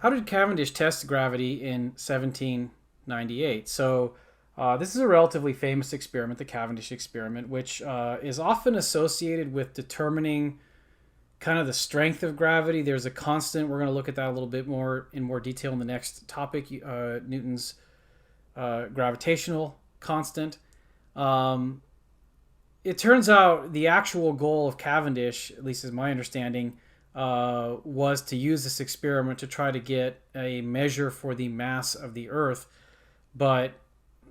how did Cavendish test gravity in 1798? So this is a relatively famous experiment, the Cavendish experiment, which is often associated with determining kind of the strength of gravity. There's a constant. We're going to look at that a little bit more in more detail in the next topic, Newton's gravitational constant. Um, it turns out the actual goal of Cavendish, at least is my understanding, was to use this experiment to try to get a measure for the mass of the Earth. But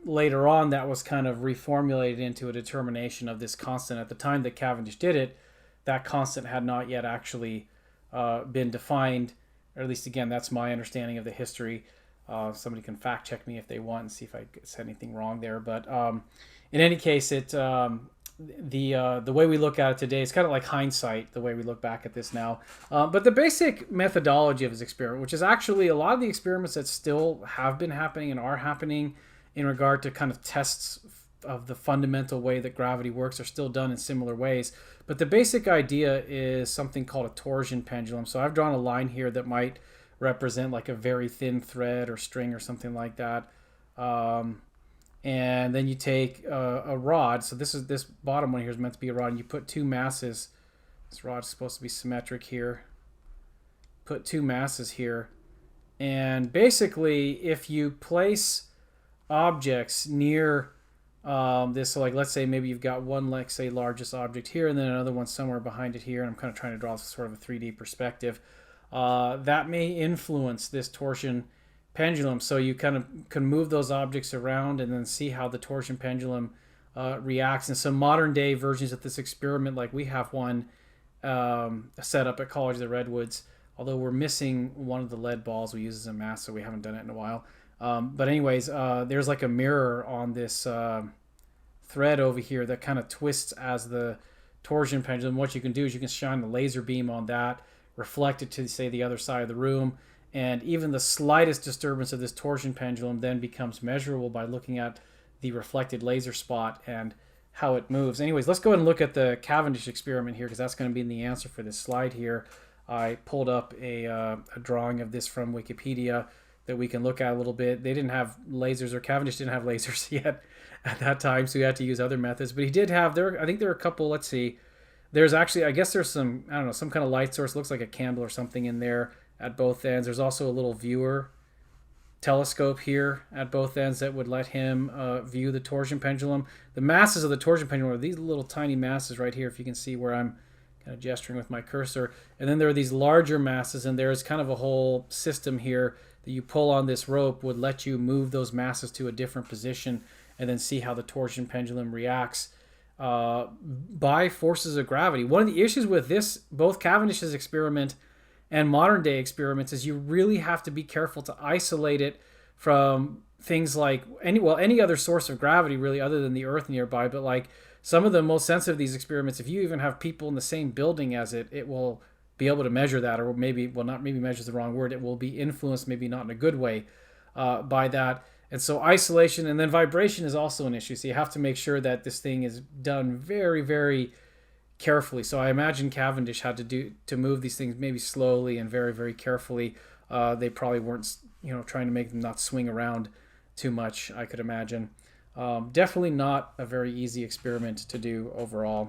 later on, that was kind of reformulated into a determination of this constant. At the time that Cavendish did it, that constant had not yet actually been defined, or at least, again, that's my understanding of the history. Somebody can fact check me if they want and see if I said anything wrong there. But in any case, the way we look at it today is kind of like hindsight, the way we look back at this now. But the basic methodology of his experiment, which is actually a lot of the experiments that still have been happening and are happening in regard to kind of tests of the fundamental way that gravity works, are still done in similar ways. But the basic idea is something called a torsion pendulum. So I've drawn a line here that might represent like a very thin thread or string or something like that. And then you take a rod. So this bottom one here is meant to be a rod, and you put two masses. This rod is supposed to be symmetric here. Put two masses here, and basically, if you place objects near this, so like let's say maybe you've got one, like say largest object here, and then another one somewhere behind it here, and I'm kind of trying to draw sort of a 3D perspective. That may influence this torsion pendulum, so you kind of can move those objects around and then see how the torsion pendulum reacts. And some modern day versions of this experiment, like we have one set up at College of the Redwoods, although we're missing one of the lead balls we use as a mass, so we haven't done it in a while. But anyways, there's like a mirror on this thread over here that kind of twists as the torsion pendulum. What you can do is you can shine the laser beam on that, reflect it to, say, the other side of the room, and even the slightest disturbance of this torsion pendulum then becomes measurable by looking at the reflected laser spot and how it moves. Anyways, let's go ahead and look at the Cavendish experiment here, because that's going to be the answer for this slide here. I pulled up a drawing of this from Wikipedia that we can look at a little bit. They didn't have lasers, or Cavendish didn't have lasers yet at that time, so he had to use other methods. But he did have, I think there are a couple, let's see, there's actually, I guess there's some, I don't know, some kind of light source, looks like a candle or something in there at both ends. There's also a little viewer telescope here at both ends that would let him view the torsion pendulum. The masses of the torsion pendulum are these little tiny masses right here, if you can see where I'm kind of gesturing with my cursor. And then there are these larger masses, and there's kind of a whole system here that you pull on this rope would let you move those masses to a different position and then see how the torsion pendulum reacts by forces of gravity. One of the issues with this, both Cavendish's experiment and modern day experiments, is you really have to be careful to isolate it from things like any other source of gravity really, other than the Earth nearby. But like some of the most sensitive of these experiments, if you even have people in the same building as it will be able to measure that, or maybe, well, not maybe measure is the wrong word, it will be influenced, maybe not in a good way, by that. And so isolation and then vibration is also an issue. So you have to make sure that this thing is done very, very carefully. So I imagine Cavendish had to move these things maybe slowly and very, very carefully. They probably weren't, trying to make them not swing around too much, I could imagine. Definitely not a very easy experiment to do overall.